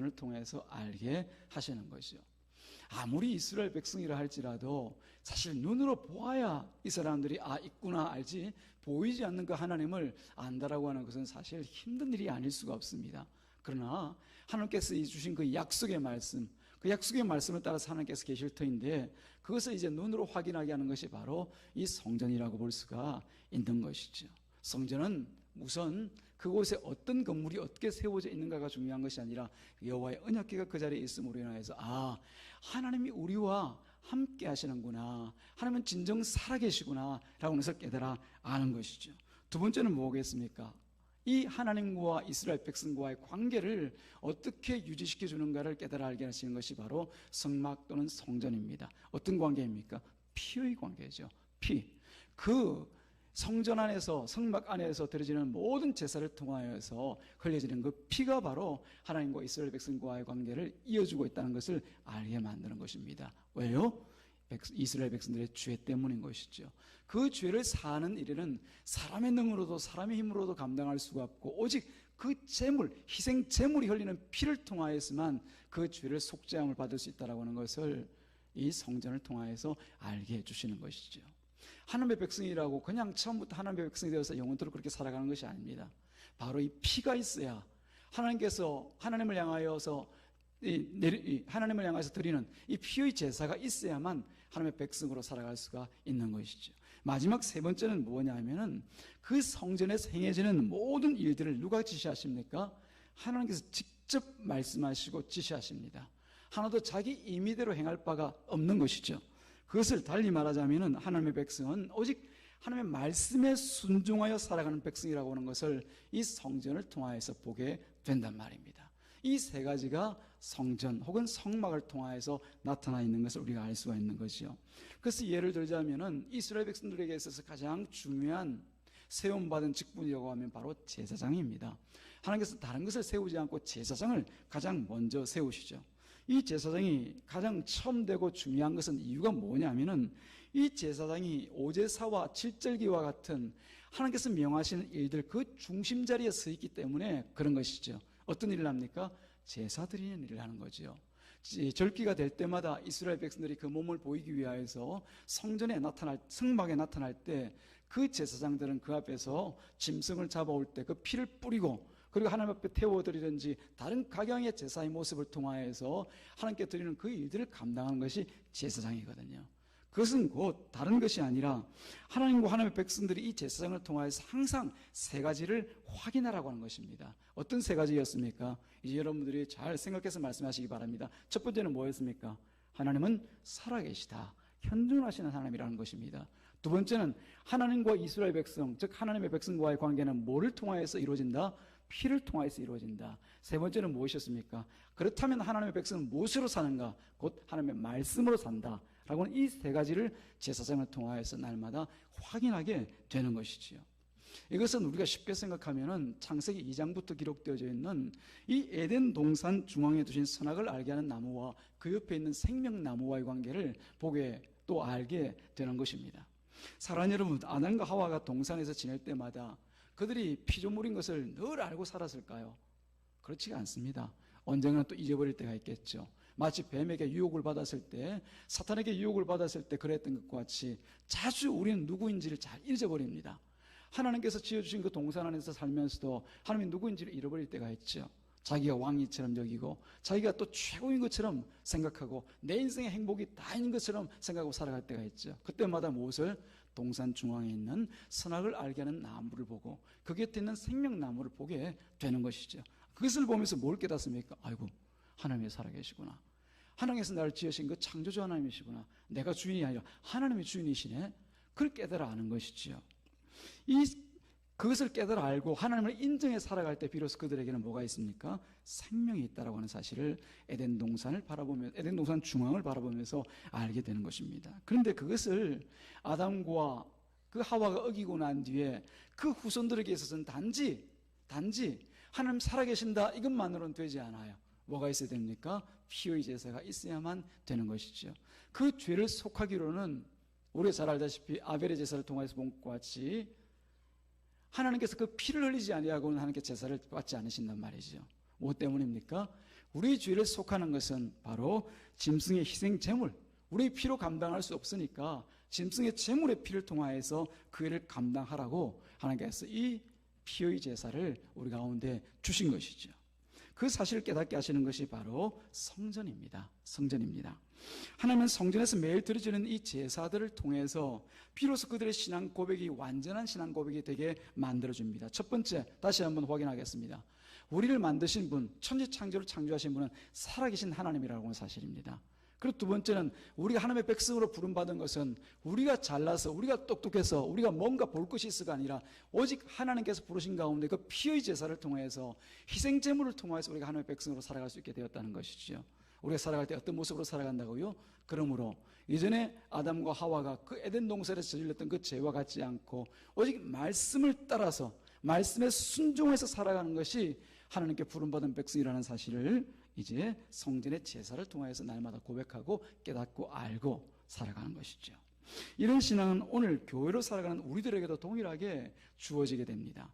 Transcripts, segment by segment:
성전을 통해서 알게 하시는 것이죠. 아무리 이스라엘 백성이라 할지라도 사실 눈으로 보아야 이 사람들이 있구나 알지, 보이지 않는 그 하나님을 안다라고 하는 것은 사실 힘든 일이 아닐 수가 없습니다. 그러나 하나님께서 주신 그 약속의 말씀, 그 약속의 말씀을 따라서 하나님께서 계실 터인데, 그것을 이제 눈으로 확인하게 하는 것이 바로 이 성전이라고 볼 수가 있는 것이죠. 성전은 우선 그곳에 어떤 건물이 어떻게 세워져 있는가가 중요한 것이 아니라 여호와의 언약궤가 그 자리에 있음으로 인하여서 하나님이 우리와 함께 하시는구나, 하나님은 진정 살아계시구나 라고 하는 것을 깨달아 아는 것이죠. 두 번째는 뭐겠습니까? 이 하나님과 이스라엘 백성과의 관계를 어떻게 유지시켜 주는가를 깨달아 알게 하시는 것이 바로 성막 또는 성전입니다. 어떤 관계입니까? 피의 관계죠. 피. 그 성전 안에서, 성막 안에서 드려지는 모든 제사를 통하여서 흘려지는 그 피가 바로 하나님과 이스라엘 백성과의 관계를 이어주고 있다는 것을 알게 만드는 것입니다. 왜요? 이스라엘 백성들의 죄 때문인 것이죠. 그 죄를 사는 일에는 사람의 능으로도 사람의 힘으로도 감당할 수가 없고, 오직 그 제물, 희생 제물이 흘리는 피를 통하여서만 그 죄를 속죄함을 받을 수 있다는 것을 이 성전을 통하여서 알게 해주시는 것이죠. 하나님의 백성이라고 그냥 처음부터 하나님의 백성이 되어서 영원토록 그렇게 살아가는 것이 아닙니다. 바로 이 피가 있어야 하나님께서 하나님을 향하여서 하나님을 향해서 드리는 이 피의 제사가 있어야만 하나님의 백성으로 살아갈 수가 있는 것이죠. 마지막 세 번째는 뭐냐 하면은 그 성전에서 행해지는 모든 일들을 누가 지시하십니까? 하나님께서 직접 말씀하시고 지시하십니다. 하나도 자기 임의대로 행할 바가 없는 것이죠. 그것을 달리 말하자면은 하나님의 백성은 오직 하나님의 말씀에 순종하여 살아가는 백성이라고 하는 것을 이 성전을 통하여서 보게 된단 말입니다. 이 세 가지가 성전 혹은 성막을 통하여서 나타나 있는 것을 우리가 알 수가 있는 것이요. 그래서 예를 들자면은 이스라엘 백성들에게 있어서 가장 중요한 세움받은 직분이라고 하면 바로 제사장입니다. 하나님께서 다른 것을 세우지 않고 제사장을 가장 먼저 세우시죠. 이 제사장이 가장 처음 되고 중요한 것은 이유가 뭐냐면은 이 제사장이 오제사와 칠절기와 같은 하나님께서 명하시는 일들 그 중심 자리에 서 있기 때문에 그런 것이죠. 어떤 일을 합니까? 제사 드리는 일을 하는 거죠. 절기가 될 때마다 이스라엘 백성들이 그 몸을 보이기 위하여서 성막에 나타날 때 그 제사장들은 그 앞에서 짐승을 잡아올 때 그 피를 뿌리고, 그리고 하나님 앞에 태워드리든지 다른 각양의 제사의 모습을 통하여서 하나님께 드리는 그 일들을 감당하는 것이 제사장이거든요. 그것은 곧 다른 것이 아니라 하나님과 하나님의 백성들이 이 제사장을 통하여서 항상 세 가지를 확인하라고 하는 것입니다. 어떤 세 가지였습니까? 이제 여러분들이 잘 생각해서 말씀하시기 바랍니다. 첫 번째는 뭐였습니까? 하나님은 살아계시다, 현존하시는 하나님이라는 것입니다. 두 번째는 하나님과 이스라엘 백성, 즉 하나님의 백성과의 관계는 뭐를 통하여서 이루어진다? 피를 통하여서 이루어진다. 세 번째는 무엇이었습니까? 그렇다면 하나님의 백성은 무엇으로 사는가? 곧 하나님의 말씀으로 산다 라고 하는 이 세 가지를 제사장을 통하여서 날마다 확인하게 되는 것이지요. 이것은 우리가 쉽게 생각하면은 창세기 2장부터 기록되어져 있는 이 에덴 동산 중앙에 두신 선악을 알게 하는 나무와 그 옆에 있는 생명나무와의 관계를 보게 또 알게 되는 것입니다. 사랑하는 여러분, 아담과 하와가 동산에서 지낼 때마다 그들이 피조물인 것을 늘 알고 살았을까요? 그렇지가 않습니다. 언젠가 또 잊어버릴 때가 있겠죠. 마치 뱀에게 유혹을 받았을 때, 사탄에게 유혹을 받았을 때 그랬던 것과 같이 자주 우리는 누구인지를 잘 잊어버립니다. 하나님께서 지어주신 그 동산 안에서 살면서도 하나님이 누구인지를 잃어버릴 때가 있죠. 자기가 왕이처럼 여기고 자기가 또 최고인 것처럼 생각하고 내 인생의 행복이 다 있는 것처럼 생각하고 살아갈 때가 있죠. 그때마다 무엇을? 동산 중앙에 있는 선악을 알게 하는 나무를 보고 그 곁에 있는 생명나무를 보게 되는 것이죠. 그것을 보면서 뭘 깨닫습니까? 아이고, 하나님이 살아계시구나. 하나님께서 나를 지으신 그 창조주 하나님이시구나. 내가 주인이 아니라 하나님이 주인이시네. 그걸 깨달아 아는 것이지요. 그것을 깨달아 알고 하나님을 인정해 살아갈 때 비로소 그들에게는 뭐가 있습니까? 생명이 있다라고 하는 사실을 에덴 동산 중앙을 바라보면서 알게 되는 것입니다. 그런데 그것을 아담과 그 하와가 어기고 난 뒤에 그 후손들에게 있어서는 단지 하나님 살아계신다 이것만으로는 되지 않아요. 뭐가 있어야 됩니까? 피의 제사가 있어야만 되는 것이죠. 그 죄를 속하기로는 우리가 잘 알다시피 아벨의 제사를 통해서 본 것 같이 하나님께서 그 피를 흘리지 아니하고는 하나님께 제사를 받지 않으신단 말이죠. 뭐 때문입니까? 우리의 죄를 속하는 것은 바로 짐승의 희생 제물, 우리의 피로 감당할 수 없으니까 짐승의 제물의 피를 통하여서 그 일을 감당하라고 하나님께서 이 피의 제사를 우리 가운데 주신 것이죠. 그 사실을 깨닫게 하시는 것이 바로 성전입니다. 성전입니다. 하나님은 성전에서 매일 드려지는 이 제사들을 통해서 비로소 그들의 신앙 고백이 완전한 신앙 고백이 되게 만들어줍니다. 첫 번째, 다시 한번 확인하겠습니다. 우리를 만드신 분, 천지창조를 창조하신 분은 살아계신 하나님이라고 하는 사실입니다. 그리고 두 번째는 우리가 하나님의 백성으로 부름받은 것은 우리가 잘나서, 우리가 똑똑해서, 우리가 뭔가 볼 것이 있어가 아니라 오직 하나님께서 부르신 가운데 그 피의 제사를 통해서, 희생제물을 통해서 우리가 하나님의 백성으로 살아갈 수 있게 되었다는 것이죠. 우리가 살아갈 때 어떤 모습으로 살아간다고요? 그러므로 이전에 아담과 하와가 그 에덴 동산에서 저질렀던 그 죄와 같지 않고 오직 말씀을 따라서 말씀에 순종해서 살아가는 것이 하나님께 부름받은 백성이라는 사실을 이제 성전의 제사를 통해서 날마다 고백하고 깨닫고 알고 살아가는 것이죠. 이런 신앙은 오늘 교회로 살아가는 우리들에게도 동일하게 주어지게 됩니다.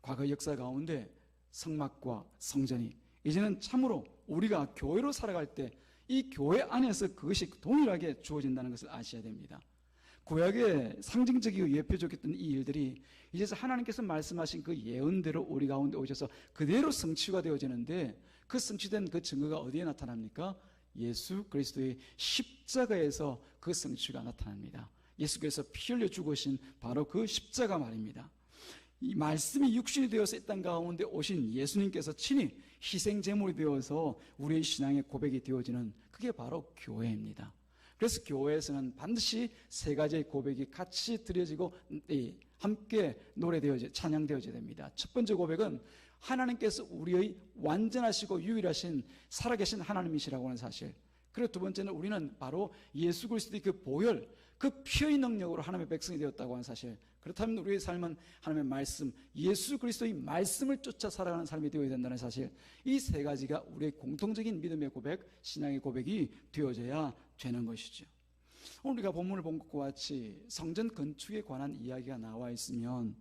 과거 역사 가운데 성막과 성전이 이제는 참으로 우리가 교회로 살아갈 때 이 교회 안에서 그것이 동일하게 주어진다는 것을 아셔야 됩니다. 구약의 상징적이고 예표적이었던 이 일들이 이제 하나님께서 말씀하신 그 예언대로 우리 가운데 오셔서 그대로 성취가 되어지는데, 그 성취된 그 증거가 어디에 나타납니까? 예수 그리스도의 십자가에서 그 성취가 나타납니다. 예수께서 피 흘려 죽으신 바로 그 십자가 말입니다. 이 말씀이 육신이 되어서 이 땅 가운데 오신 예수님께서 친히 희생제물이 되어서 우리의 신앙의 고백이 되어지는, 그게 바로 교회입니다. 그래서 교회에서는 반드시 세 가지의 고백이 같이 드려지고 함께 노래되어져, 찬양되어져야 됩니다. 첫 번째 고백은 하나님께서 우리의 완전하시고 유일하신 살아계신 하나님이시라고 하는 사실. 그리고 두 번째는 우리는 바로 예수 그리스도의 그 보혈, 그 피의 능력으로 하나님의 백성이 되었다고 하는 사실. 그렇다면 우리의 삶은 하나님의 말씀, 예수 그리스도의 말씀을 쫓아 살아가는 삶이 되어야 된다는 사실. 이 세 가지가 우리의 공통적인 믿음의 고백, 신앙의 고백이 되어져야 되는 것이죠. 오늘 우리가 본문을 본 것과 같이 성전 건축에 관한 이야기가 나와 있으면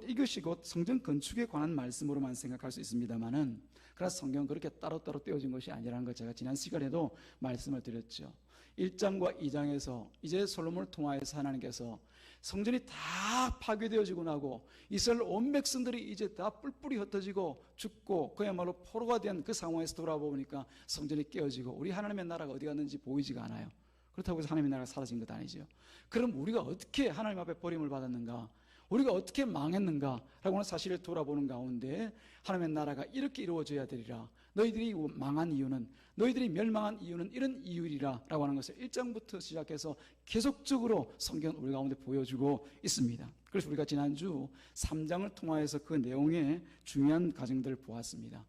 이것이 곧 성전 건축에 관한 말씀으로만 생각할 수 있습니다만은, 그러나 성경은 그렇게 따로따로 떼어진 것이 아니라는 것 제가 지난 시간에도 말씀을 드렸죠. 1장과 2장에서 이제 솔로몬을 통하여서 하나님께서 성전이 다 파괴되어지고 나고 이스라엘 온 백성들이 이제 다 뿔뿔이 흩어지고 죽고 그야말로 포로가 된 그 상황에서 돌아보니까 성전이 깨어지고 우리 하나님의 나라가 어디 갔는지 보이지가 않아요. 그렇다고 해서 하나님의 나라가 사라진 것 아니죠. 그럼 우리가 어떻게 하나님 앞에 버림을 받았는가, 우리가 어떻게 망했는가 라고 하는 사실을 돌아보는 가운데 하나님의 나라가 이렇게 이루어져야 되리라, 너희들이 망한 이유는, 너희들이 멸망한 이유는 이런 이유이라 라고 하는 것을 1장부터 시작해서 계속적으로 성경은 우리 가운데 보여주고 있습니다. 그래서 우리가 지난주 3장을 통하여서 그 내용의 중요한 과정들을 보았습니다.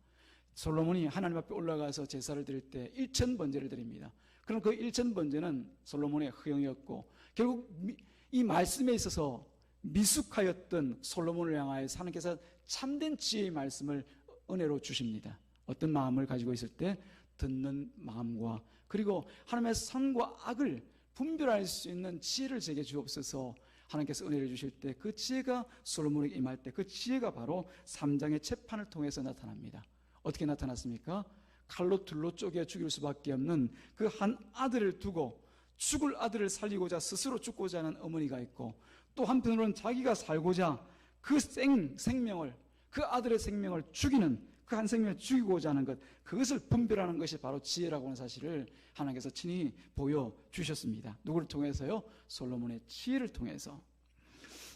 솔로몬이 하나님 앞에 올라가서 제사를 드릴 때 1000번제를 드립니다. 그럼 그 1000번제는 솔로몬의 허영이었고, 결국 이 말씀에 있어서 미숙하였던 솔로몬을 향하여서 하나님께서 참된 지혜의 말씀을 은혜로 주십니다. 어떤 마음을 가지고 있을 때? 듣는 마음과, 그리고 하나님의 선과 악을 분별할 수 있는 지혜를 제게 주옵소서. 하나님께서 은혜를 주실 때 그 지혜가 솔로몬에게 임할 때 그 지혜가 바로 3장의 재판을 통해서 나타납니다. 어떻게 나타났습니까? 칼로 둘로 쪼개 죽일 수밖에 없는 그 한 아들을 두고 죽을 아들을 살리고자 스스로 죽고자 하는 어머니가 있고, 또 한편으로는 자기가 살고자 그 생명을, 그 아들의 생명을 죽이는, 그 한 생명을 죽이고자 하는 것, 그것을 분별하는 것이 바로 지혜라고 하는 사실을 하나님께서 친히 보여주셨습니다. 누구를 통해서요? 솔로몬의 지혜를 통해서.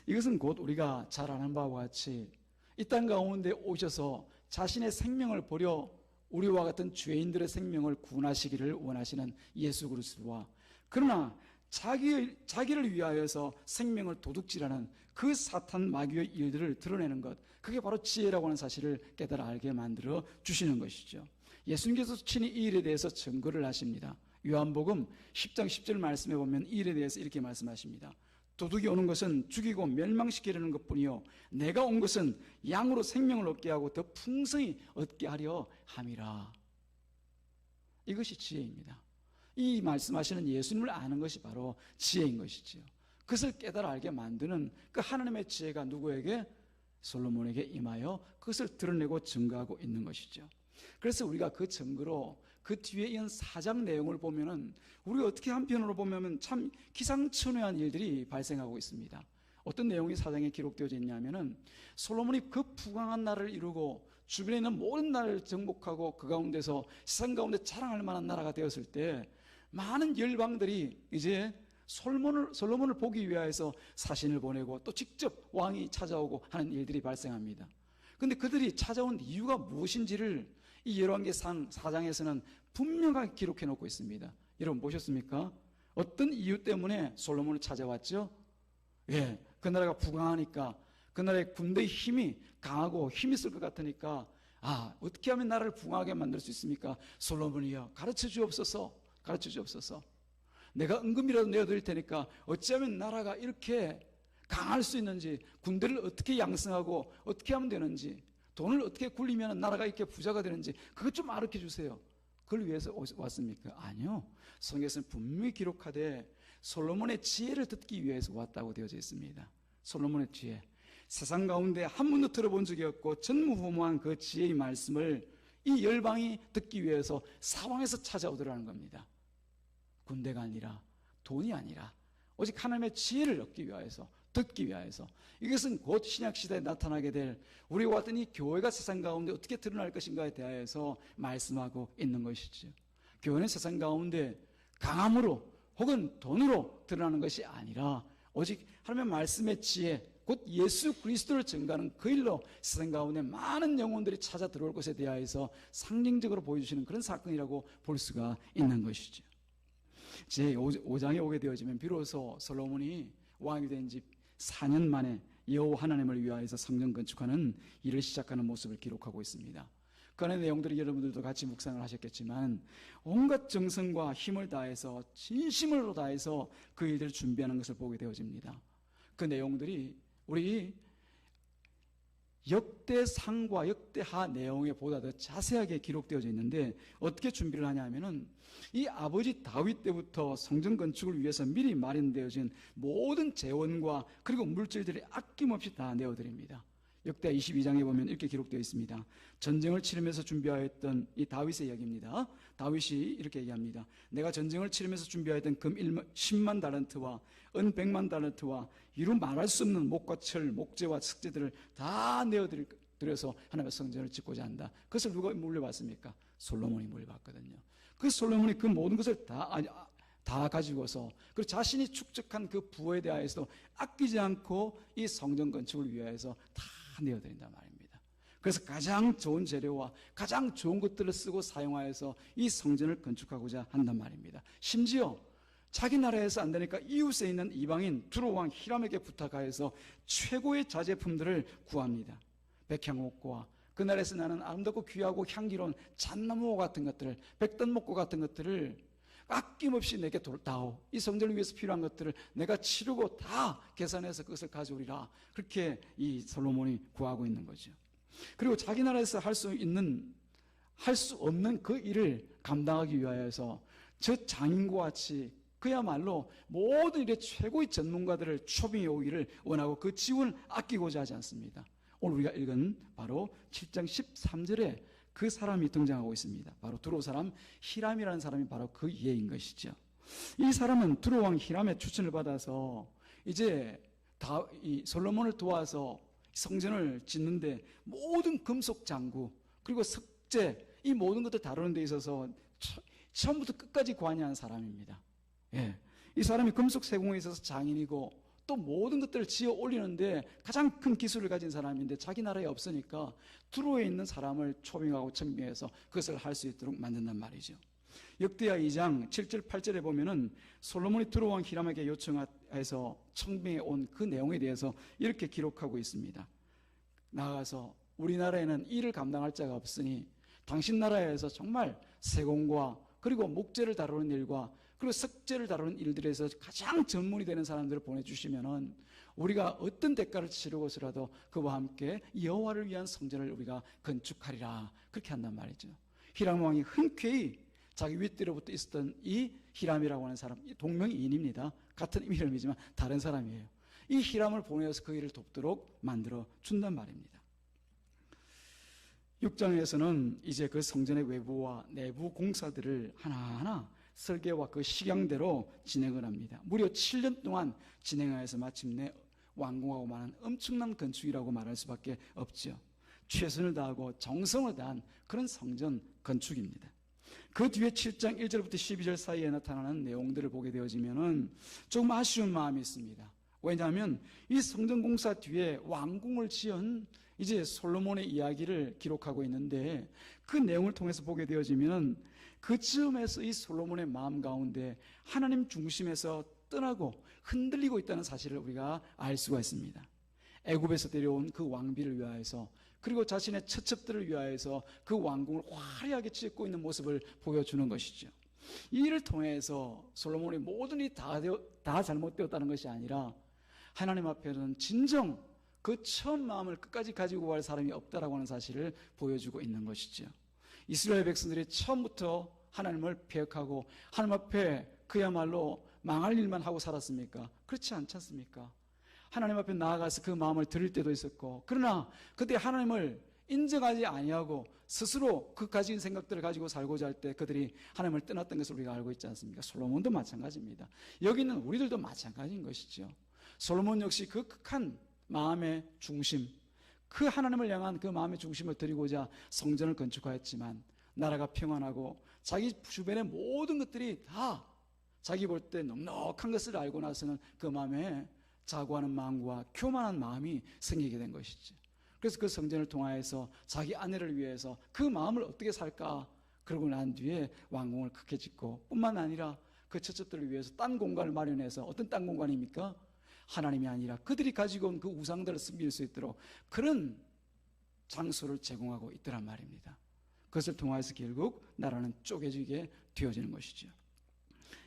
이것은 곧 우리가 잘 아는 바와 같이 이 땅 가운데 오셔서 자신의 생명을 버려 우리와 같은 죄인들의 생명을 구원하시기를 원하시는 예수 그리스도와, 그러나 자기를 위하여서 생명을 도둑질하는 그 사탄 마귀의 일들을 드러내는 것, 그게 바로 지혜라고 하는 사실을 깨달아 알게 만들어 주시는 것이죠. 예수님께서 친히 이 일에 대해서 증거를 하십니다. 요한복음 10장 10절 말씀에 보면 이 일에 대해서 이렇게 말씀하십니다. 도둑이 오는 것은 죽이고 멸망시키려는 것뿐이요 내가 온 것은 양으로 생명을 얻게 하고 더 풍성히 얻게 하려 함이라. 이것이 지혜입니다. 이 말씀하시는 예수님을 아는 것이 바로 지혜인 것이지요. 그것을 깨달아 알게 만드는 그 하나님의 지혜가 누구에게? 솔로몬에게 임하여 그것을 드러내고 증거하고 있는 것이죠. 그래서 우리가 그 증거로 그 뒤에 이은 4장 내용을 보면은 우리가 어떻게 한편으로 보면 참 기상천외한 일들이 발생하고 있습니다. 어떤 내용이 4장에 기록되어져 있냐면은 솔로몬이 그 부강한 나라를 이루고 주변에 있는 모든 나라를 정복하고 그 가운데서 세상 가운데 자랑할 만한 나라가 되었을 때 많은 열방들이 이제 솔로몬을 보기 위하여서 사신을 보내고 또 직접 왕이 찾아오고 하는 일들이 발생합니다. 그런데 그들이 찾아온 이유가 무엇인지를 이 열왕기상 4장에서는 분명하게 기록해 놓고 있습니다. 여러분 보셨습니까? 어떤 이유 때문에 솔로몬을 찾아왔죠? 예, 그 나라가 부강하니까, 그 나라의 군대의 힘이 강하고 힘이 있을 것 같으니까, 어떻게 하면 나라를 부강하게 만들 수 있습니까? 솔로몬이여, 가르쳐 주옵소서. 내가 은금이라도 내어드릴 테니까 어찌하면 나라가 이렇게 강할 수 있는지, 군대를 어떻게 양성하고 어떻게 하면 되는지, 돈을 어떻게 굴리면 나라가 이렇게 부자가 되는지 그것 좀 가르쳐 주세요. 그걸 위해서 왔습니까? 아니요. 성경에서는 분명히 기록하되 솔로몬의 지혜를 듣기 위해서 왔다고 되어져 있습니다. 솔로몬의 지혜, 세상 가운데 한 번도 들어본 적이 없고 전무후무한 그 지혜의 말씀을 이 열방이 듣기 위해서 사방에서 찾아오더라는 겁니다. 군대가 아니라, 돈이 아니라 오직 하나님의 지혜를 얻기 위하여서, 듣기 위하여서. 이것은 곧 신약시대에 나타나게 될 우리와 같은 이 교회가 세상 가운데 어떻게 드러날 것인가에 대하여서 말씀하고 있는 것이죠. 교회는 세상 가운데 강함으로 혹은 돈으로 드러나는 것이 아니라 오직 하나님의 말씀의 지혜, 곧 예수 그리스도를 증거하는 그 일로 세상 가운데 많은 영혼들이 찾아 들어올 것에 대하여서 상징적으로 보여주시는 그런 사건이라고 볼 수가 있는 것이죠. 제5장에 오게 되어지면 비로소 솔로몬이 왕이 된 지 4년 만에 여호와 하나님을 위하여서 성전 건축하는 일을 시작하는 모습을 기록하고 있습니다. 그 안의 내용들이 여러분들도 같이 묵상을 하셨겠지만 온갖 정성과 힘을 다해서 진심으로 다해서 그 일들을 준비하는 것을 보게 되어집니다. 그 내용들이 우리 역대상과 역대하 내용에 보다 더 자세하게 기록되어져 있는데 어떻게 준비를 하냐 하면은 이 아버지 다윗 때부터 성전 건축을 위해서 미리 마련되어진 모든 재원과 그리고 물질들이 아낌없이 다 내어드립니다. 역대 22장에 보면 이렇게 기록되어 있습니다. 전쟁을 치르면서 준비하였던 이 다윗의 이야기입니다. 다윗이 이렇게 얘기합니다. 내가 전쟁을 치르면서 준비하였던 금 10만 달란트와 은 100만 달란트와 이루 말할 수 없는 목과 철, 목재와 석재들을 다 내어드려서 하나님의 성전을 짓고자 한다. 그것을 누가 물려받습니까? 솔로몬이 물려받거든요. 그 솔로몬이 그 모든 것을 다 가지고서 그리고 자신이 축적한 그 부에 대하여서 아끼지 않고 이 성전 건축을 위하여서 다 내어드린단 말입니다. 그래서 가장 좋은 재료와 가장 좋은 것들을 쓰고 사용하여서 이 성전을 건축하고자 한단 말입니다. 심지어 자기 나라에서 안 되니까 이웃에 있는 이방인 두로 왕 히람에게 부탁하여서 최고의 자제품들을 구합니다. 백향목과 그 나라에서 나는 아름답고 귀하고 향기로운 잣나무 같은 것들을, 백단목고 같은 것들을 아낌없이 내게 다오. 이 성전을 위해서 필요한 것들을 내가 치르고 다 계산해서 그것을 가져오리라. 그렇게 이 솔로몬이 구하고 있는 거죠. 그리고 자기 나라에서 할 수 없는 그 일을 감당하기 위하여서 저 장인과 같이 그야말로 모든 일의 최고의 전문가들을 초빙해 오기를 원하고 그 지원을 아끼고자 하지 않습니다. 오늘 우리가 읽은 바로 7장 13절에 그 사람이 등장하고 있습니다. 바로 두로 사람 히람이라는 사람이 바로 그 예인 것이죠. 이 사람은 두로 왕 히람의 추천을 받아서 이제 이 솔로몬을 도와서 성전을 짓는데 모든 금속 장구 그리고 석재 이 모든 것들 다루는 데 있어서 처음부터 끝까지 관여한 사람입니다. 예, 이 사람이 금속 세공에 있어서 장인이고 또 모든 것들을 지어 올리는데 가장 큰 기술을 가진 사람인데 자기 나라에 없으니까 두로에 있는 사람을 초빙하고 청빙해서 그것을 할 수 있도록 만든단 말이죠. 역대하 2장 7절 8절에 보면은 솔로몬이 두로 왕 히람에게 요청해서 청빙해 온 그 내용에 대해서 이렇게 기록하고 있습니다. 나아가서 우리나라에는 일을 감당할 자가 없으니 당신 나라에서 정말 세공과 그리고 목재를 다루는 일과 그리고 석재를 다루는 일들에서 가장 전문이 되는 사람들을 보내주시면은 우리가 어떤 대가를 치르고서라도 그와 함께 여호와를 위한 성전을 우리가 건축하리라. 그렇게 한단 말이죠. 히람 왕이 흔쾌히 자기 윗대로부터 있었던 이 히람이라고 하는 사람, 동명이인입니다. 같은 이름이지만 다른 사람이에요. 이 히람을 보내서 그 일을 돕도록 만들어 준단 말입니다. 6장에서는 이제 그 성전의 외부와 내부 공사들을 하나하나 설계와 그 식양대로 진행을 합니다. 무려 7년 동안 진행하여서 마침내 완공하고 마는 엄청난 건축이라고 말할 수밖에 없죠. 최선을 다하고 정성을 다한 그런 성전 건축입니다. 그 뒤에 7장 1절부터 12절 사이에 나타나는 내용들을 보게 되어지면은 조금 아쉬운 마음이 있습니다. 왜냐하면 이 성전 공사 뒤에 왕궁을 지은 이제 솔로몬의 이야기를 기록하고 있는데, 그 내용을 통해서 보게 되어지면 그 즈음에서 이 솔로몬의 마음 가운데 하나님 중심에서 떠나고 흔들리고 있다는 사실을 우리가 알 수가 있습니다. 애굽에서 데려온 그 왕비를 위하여서, 그리고 자신의 처첩들을 위하여서 그 왕궁을 화려하게 짓고 있는 모습을 보여주는 것이죠. 이 일을 통해서 솔로몬의 모든 일이 다 잘못되었다는 것이 아니라 하나님 앞에는 진정 그 처음 마음을 끝까지 가지고 갈 사람이 없다라고 하는 사실을 보여주고 있는 것이죠. 이스라엘 백성들이 처음부터 하나님을 배역하고 하나님 앞에 그야말로 망할 일만 하고 살았습니까? 그렇지 않지 않습니까? 하나님 앞에 나아가서 그 마음을 드릴 때도 있었고, 그러나 그때 하나님을 인정하지 아니하고 스스로 그 가진 생각들을 가지고 살고자 할 때 그들이 하나님을 떠났던 것을 우리가 알고 있지 않습니까? 솔로몬도 마찬가지입니다. 여기 있는 우리들도 마찬가지인 것이죠. 솔로몬 역시 그 극한 마음의 중심, 그 하나님을 향한 그 마음의 중심을 드리고자 성전을 건축하였지만, 나라가 평안하고 자기 주변의 모든 것들이 다 자기 볼 때 넉넉한 것을 알고 나서는 그 마음에 자고하는 마음과 교만한 마음이 생기게 된 것이지. 그래서 그 성전을 통하여서 자기 아내를 위해서 그 마음을 어떻게 살까, 그러고 난 뒤에 왕궁을 크게 짓고, 뿐만 아니라 그 처첩들을 위해서 딴 공간을 마련해서, 어떤 딴 공간입니까? 하나님이 아니라 그들이 가지고 온 그 우상들을 섬길 수 있도록 그런 장소를 제공하고 있더란 말입니다. 그것을 통해서 결국 나라는 쪼개지게 되어지는 것이죠.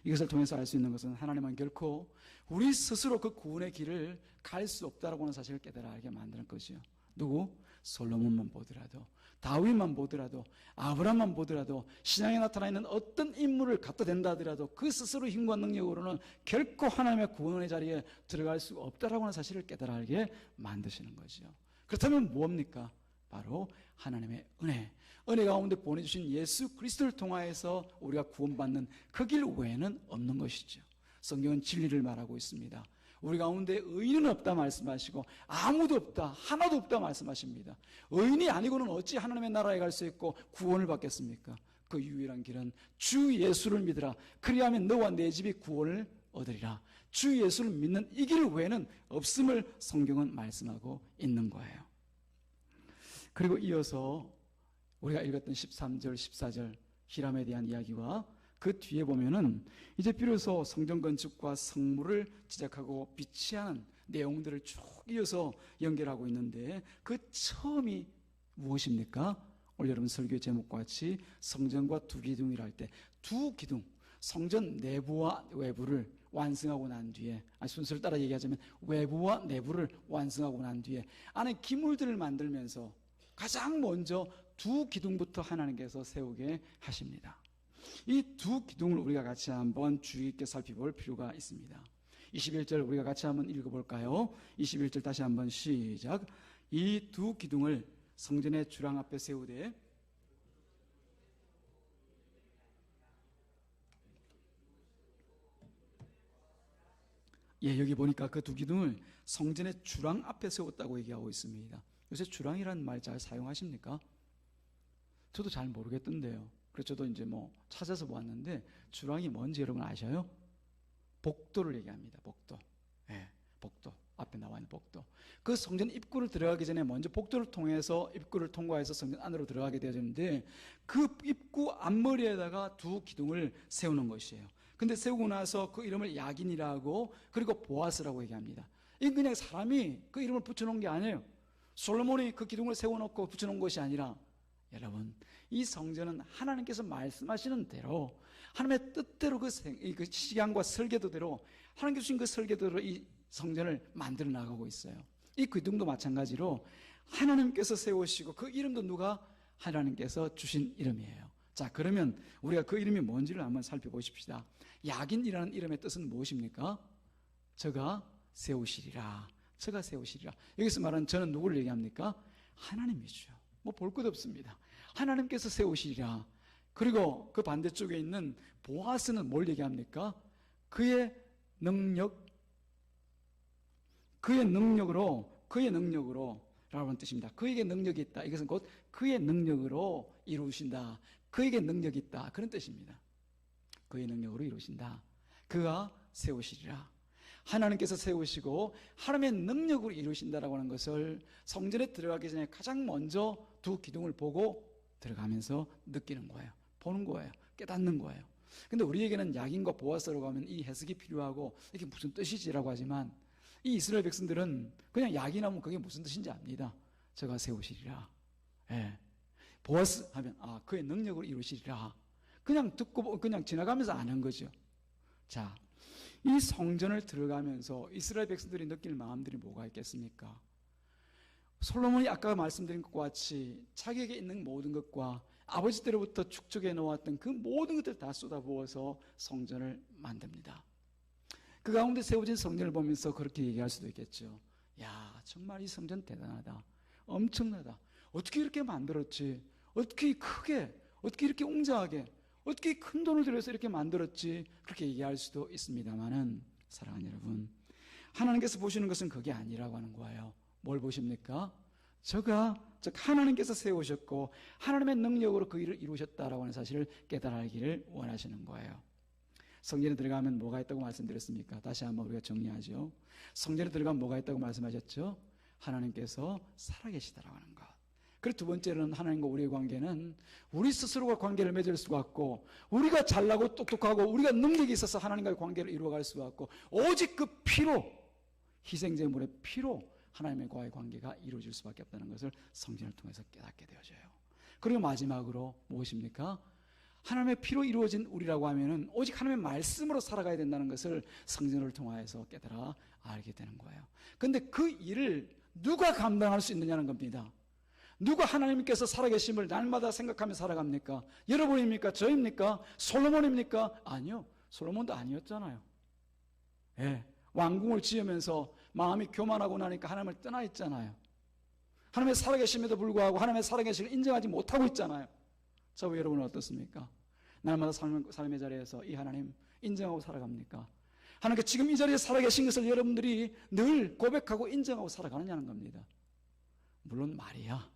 이것을 통해서 알 수 있는 것은 하나님은 결코 우리 스스로 그 구원의 길을 갈 수 없다라고 하는 사실을 깨달아 알게 만드는 것이요. 누구? 솔로몬만 보더라도, 다윗만 보더라도, 아브라함만 보더라도, 신앙에 나타나 있는 어떤 인물을 갖다 댄다 하더라도 그 스스로 힘과 능력으로는 결코 하나님의 구원의 자리에 들어갈 수 없다라고 하는 사실을 깨달아 알게 만드시는 거죠. 그렇다면 뭡니까? 바로 하나님의 은혜 가운데 보내주신 예수 그리스도를 통하여서 우리가 구원받는 그 길 외에는 없는 것이죠. 성경은 진리를 말하고 있습니다. 우리 가운데 의인은 없다 말씀하시고 아무도 없다, 하나도 없다 말씀하십니다. 의인이 아니고는 어찌 하나님의 나라에 갈 수 있고 구원을 받겠습니까? 그 유일한 길은 주 예수를 믿으라. 그리하면 너와 내 집이 구원을 얻으리라. 주 예수를 믿는 이 길 외에는 없음을 성경은 말씀하고 있는 거예요. 그리고 이어서 우리가 읽었던 13절, 14절 히람에 대한 이야기와 그 뒤에 보면은 이제 비로소 성전 건축과 성물을 지적하고 비치하는 내용들을 쭉 이어서 연결하고 있는데, 그 처음이 무엇입니까? 오늘 여러분 설교의 제목과 같이 성전과 두 기둥이라 할 때 두 기둥, 성전 내부와 외부를 완성하고 난 뒤에, 순서를 따라 얘기하자면 외부와 내부를 완성하고 난 뒤에 안에 기물들을 만들면서 가장 먼저 두 기둥부터 하나님께서 세우게 하십니다. 이 두 기둥을 우리가 같이 한번 주의 깊게 살펴볼 필요가 있습니다. 21절 우리가 같이 한번 읽어볼까요? 21절 다시 한번 시작. 이 두 기둥을 성전의 주랑 앞에 세우되, 여기 보니까 그 두 기둥을 성전의 주랑 앞에 세웠다고 얘기하고 있습니다. 요새 주랑이라는 말 잘 사용하십니까? 저도 잘 모르겠던데요. 그래서 저도 이제 찾아서 보았는데, 주랑이 뭔지 여러분 아셔요? 복도를 얘기합니다. 복도. 복도. 앞에 나와 있는 복도. 그 성전 입구를 들어가기 전에 먼저 복도를 통해서 입구를 통과해서 성전 안으로 들어가게 되어지는데, 그 입구 앞머리에다가 두 기둥을 세우는 것이에요. 근데 세우고 나서 그 이름을 야긴이라고, 그리고 보아스라고 얘기합니다. 이건 그냥 사람이 그 이름을 붙여놓은 게 아니에요. 솔로몬이 그 기둥을 세워놓고 붙여놓은 것이 아니라, 여러분, 이 성전은 하나님께서 말씀하시는 대로, 하나님의 뜻대로 그 시간과 설계도대로, 하나님께서 주신 그 설계도로 이 성전을 만들어 나가고 있어요. 이 기둥도 마찬가지로 하나님께서 세우시고, 그 이름도 누가? 하나님께서 주신 이름이에요. 자, 그러면 우리가 그 이름이 뭔지를 한번 살펴보십시다. 야긴이라는 이름의 뜻은 무엇입니까? 저가 세우시리라. 저가 세우시리라. 여기서 말하는 저는 누구를 얘기합니까? 하나님이죠. 뭐 볼 것 없습니다. 하나님께서 세우시리라. 그리고 그 반대쪽에 있는 보아스는 뭘 얘기합니까? 그의 능력으로 라는 뜻입니다. 그에게 능력이 있다. 이것은 곧 그의 능력으로 이루신다. 그에게 능력이 있다. 그런 뜻입니다. 그의 능력으로 이루신다. 그가 세우시리라. 하나님께서 세우시고 하나님의 능력으로 이루신다라고 하는 것을 성전에 들어가기 전에 가장 먼저 두 기둥을 보고 들어가면서 느끼는 거예요. 보는 거예요. 깨닫는 거예요. 근데 우리에게는 야긴과 보아스라고 하면 이 해석이 필요하고 이게 무슨 뜻이지라고 하지만 이 이스라엘 백성들은 그냥 야긴하면 그게 무슨 뜻인지 압니다. 저가 세우시리라. 예. 보아스 하면 그의 능력으로 이루시리라. 그냥 듣고 그냥 지나가면서 아는 거죠. 자, 이 성전을 들어가면서 이스라엘 백성들이 느낄 마음들이 뭐가 있겠습니까? 솔로몬이 아까 말씀드린 것과 같이 자기에게 있는 모든 것과 아버지 때로부터 축적해 놓았던 그 모든 것들을 다 쏟아부어서 성전을 만듭니다. 그 가운데 세워진 성전을 보면서 그렇게 얘기할 수도 있겠죠. 야, 정말 이 성전 대단하다. 엄청나다. 어떻게 이렇게 만들었지? 어떻게 크게, 어떻게 이렇게 웅장하게, 어떻게 큰 돈을 들여서 이렇게 만들었지? 그렇게 얘기할 수도 있습니다만은 사랑하는 여러분, 하나님께서 보시는 것은 그게 아니라고 하는 거예요. 뭘 보십니까? 즉 하나님께서 세우셨고 하나님의 능력으로 그 일을 이루셨다라고 하는 사실을 깨달기를 원하시는 거예요. 성전에 들어가면 뭐가 있다고 말씀드렸습니까? 다시 한번 우리가 정리하죠. 성전에 들어가면 뭐가 있다고 말씀하셨죠? 하나님께서 살아계시다라고 하는 것. 그리고 두 번째로는 하나님과 우리의 관계는 우리 스스로가 관계를 맺을 수가 없고 우리가 잘나고 똑똑하고 우리가 능력이 있어서 하나님과의 관계를 이루어갈 수가 없고 오직 그 피로, 희생제물의 피로 하나님과의 관계가 이루어질 수밖에 없다는 것을 성전을 통해서 깨닫게 되어져요. 그리고 마지막으로 무엇입니까? 하나님의 피로 이루어진 우리라고 하면은 오직 하나님의 말씀으로 살아가야 된다는 것을 성전을 통하여서 깨달아 알게 되는 거예요. 근데 그 일을 누가 감당할 수 있느냐는 겁니다. 누가 하나님께서 살아계심을 날마다 생각하며 살아갑니까? 여러분입니까? 저입니까? 솔로몬입니까? 아니요. 솔로몬도 아니었잖아요. 예. 왕궁을 지으면서 마음이 교만하고 나니까 하나님을 떠나 있잖아요. 하나님의 살아계심에도 불구하고 하나님의 살아계심을 인정하지 못하고 있잖아요. 저와 여러분은 어떻습니까? 날마다 삶의 자리에서 이 하나님 인정하고 살아갑니까? 하나님께 지금 이 자리에 살아계신 것을 여러분들이 늘 고백하고 인정하고 살아가느냐는 겁니다. 물론 말이야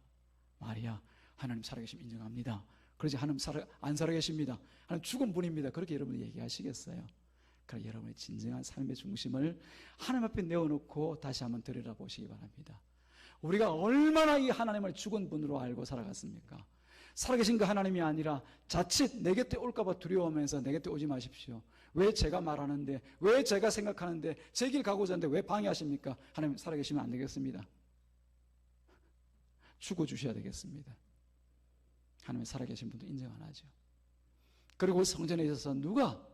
하나님 살아계심 인정합니다. 그러지 하나님 안 살아계십니다. 하나님 죽은 분입니다. 그렇게 여러분이 얘기하시겠어요? 그러나 여러분의 진정한 삶의 중심을 하나님 앞에 내어놓고 다시 한번 들여다보시기 바랍니다. 우리가 얼마나 이 하나님을 죽은 분으로 알고 살아갔습니까? 살아계신 그 하나님이 아니라 자칫 내 곁에 올까봐 두려워하면서 내 곁에 오지 마십시오. 왜 제가 말하는데, 왜 제가 생각하는데, 제 길 가고자 하는데 왜 방해하십니까? 하나님 살아계시면 안 되겠습니다. 죽어주셔야 되겠습니다. 하나님 살아계신 분도 인정 안 하죠. 그리고 성전에 있어서 누가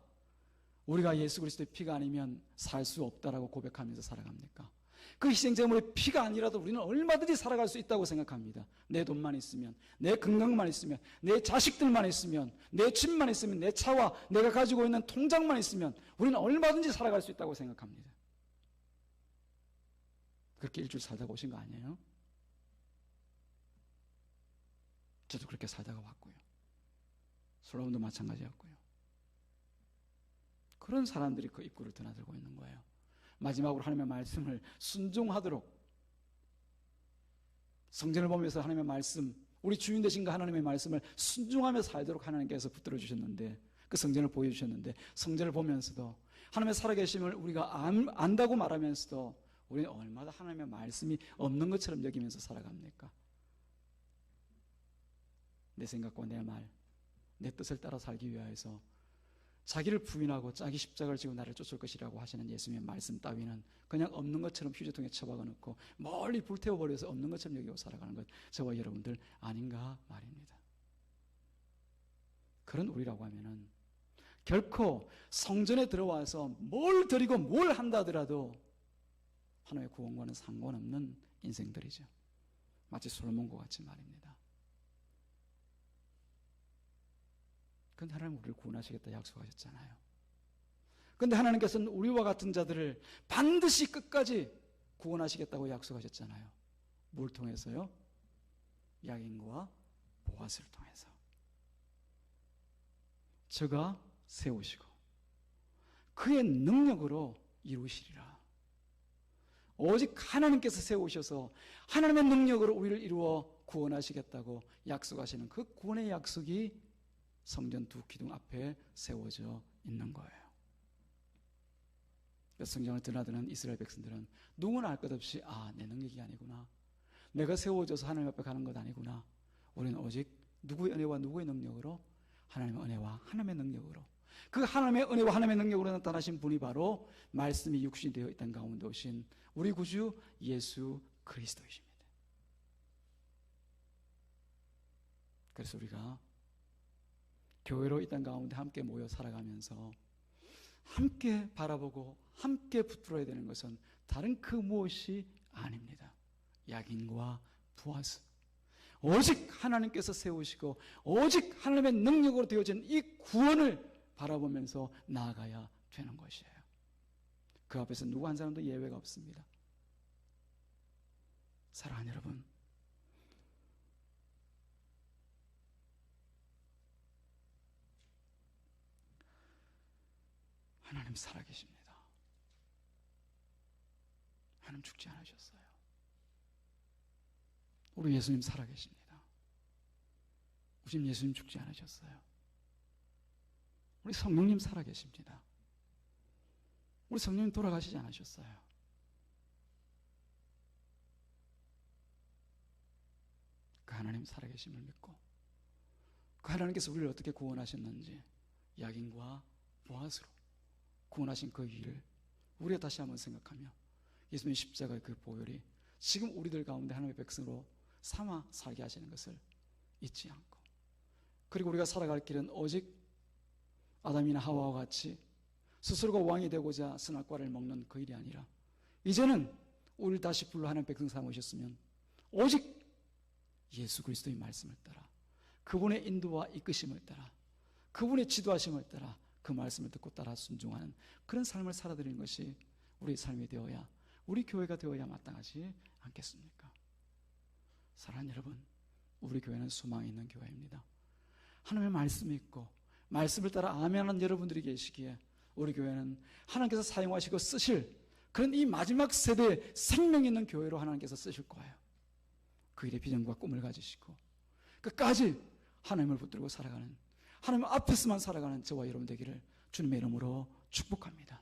우리가 예수 그리스도의 피가 아니면 살 수 없다라고 고백하면서 살아갑니까? 그 희생제물의 피가 아니라도 우리는 얼마든지 살아갈 수 있다고 생각합니다. 내 돈만 있으면, 내 건강만 있으면, 내 자식들만 있으면, 내 집만 있으면, 내 차와 내가 가지고 있는 통장만 있으면 우리는 얼마든지 살아갈 수 있다고 생각합니다. 그렇게 일주일 살다가 오신 거 아니에요? 저도 그렇게 살다가 왔고요. 솔로몬도 마찬가지였고요. 그런 사람들이 그 입구를 드나들고 있는 거예요. 마지막으로 하나님의 말씀을 순종하도록, 성전을 보면서 하나님의 말씀, 우리 주인 되신 그 하나님의 말씀을 순종하며 살도록 하나님께서 붙들어 주셨는데, 그 성전을 보여주셨는데, 성전을 보면서도 하나님의 살아계심을 우리가 안다고 말하면서도 우리는 얼마나 하나님의 말씀이 없는 것처럼 여기면서 살아갑니까? 내 생각과 내 말, 내 뜻을 따라 살기 위하여서 자기를 부인하고 자기 십자가를 지고 나를 쫓을 것이라고 하시는 예수님의 말씀 따위는 그냥 없는 것처럼 휴지통에 처박아 놓고 멀리 불태워버려서 없는 것처럼 여기고 살아가는 것, 저와 여러분들 아닌가 말입니다. 그런 우리라고 하면은 결코 성전에 들어와서 뭘 드리고 뭘 한다 하더라도 하나님의 구원과는 상관없는 인생들이죠. 마치 솔로몬과 같이 말입니다. 그런데 하나님 우리를 구원하시겠다 약속하셨잖아요. 그런데 하나님께서는 우리와 같은 자들을 반드시 끝까지 구원하시겠다고 약속하셨잖아요. 뭘 통해서요? 야긴과 보아스를 통해서 저가 세우시고 그의 능력으로 이루시리라. 오직 하나님께서 세우셔서 하나님의 능력으로 우리를 이루어 구원하시겠다고 약속하시는 그 구원의 약속이 성전 두 기둥 앞에 세워져 있는 거예요. 성전을 드나드는 이스라엘 백성들은 누구나 알 것 없이 내 능력이 아니구나, 내가 세워져서 하나님 앞에 가는 것 아니구나, 우리는 오직 누구의 은혜와 누구의 능력으로? 하나님의 은혜와 하나님의 능력으로, 그 하나님의 은혜와 하나님의 능력으로 나타나신 분이 바로 말씀이 육신이 되어 있던 가운데 오신 우리 구주 예수 그리스도이십니다. 그래서 우리가 교회로 이 땅 가운데 함께 모여 살아가면서 함께 바라보고 함께 붙들어야 되는 것은 다른 그 무엇이 아닙니다. 야긴과 보아스, 오직 하나님께서 세우시고 오직 하나님의 능력으로 되어진 이 구원을 바라보면서 나아가야 되는 것이에요. 그 앞에서 누구 한 사람도 예외가 없습니다. 사랑하는 여러분, 하나님 살아계십니다. 하나님 죽지 않으셨어요. 우리 예수님 살아계십니다. 우리 예수님 죽지 않으셨어요. 우리 성령님 살아계십니다. 우리 성령님 돌아가시지 않으셨어요. 그 하나님 살아계심을 믿고 그 하나님께서 우리를 어떻게 구원하셨는지 야긴과 보아스로 구원하신 그 일을 우리가 다시 한번 생각하며 예수님 십자가의 그 보혈이 지금 우리들 가운데 하나님의 백성으로 삼아 살게 하시는 것을 잊지 않고, 그리고 우리가 살아갈 길은 오직 아담이나 하와와 같이 스스로가 왕이 되고자 선악과를 먹는 그 일이 아니라 이제는 우리를 다시 불러 하나님 백성 삼으셨으면 오직 예수 그리스도의 말씀을 따라 그분의 인도와 이끄심을 따라 그분의 지도하심을 따라 그 말씀을 듣고 따라 순종하는 그런 삶을 살아드리는 것이 우리의 삶이 되어야, 우리 교회가 되어야 마땅하지 않겠습니까? 사랑하는 여러분, 우리 교회는 소망이 있는 교회입니다. 하나님의 말씀이 있고 말씀을 따라 아멘하는 여러분들이 계시기에 우리 교회는 하나님께서 사용하시고 쓰실 그런 이 마지막 세대의 생명 있는 교회로 하나님께서 쓰실 거예요. 그 일의 비전과 꿈을 가지시고 끝까지 하나님을 붙들고 살아가는, 하나님 앞에서만 살아가는 저와 여러분 되기를 주님의 이름으로 축복합니다.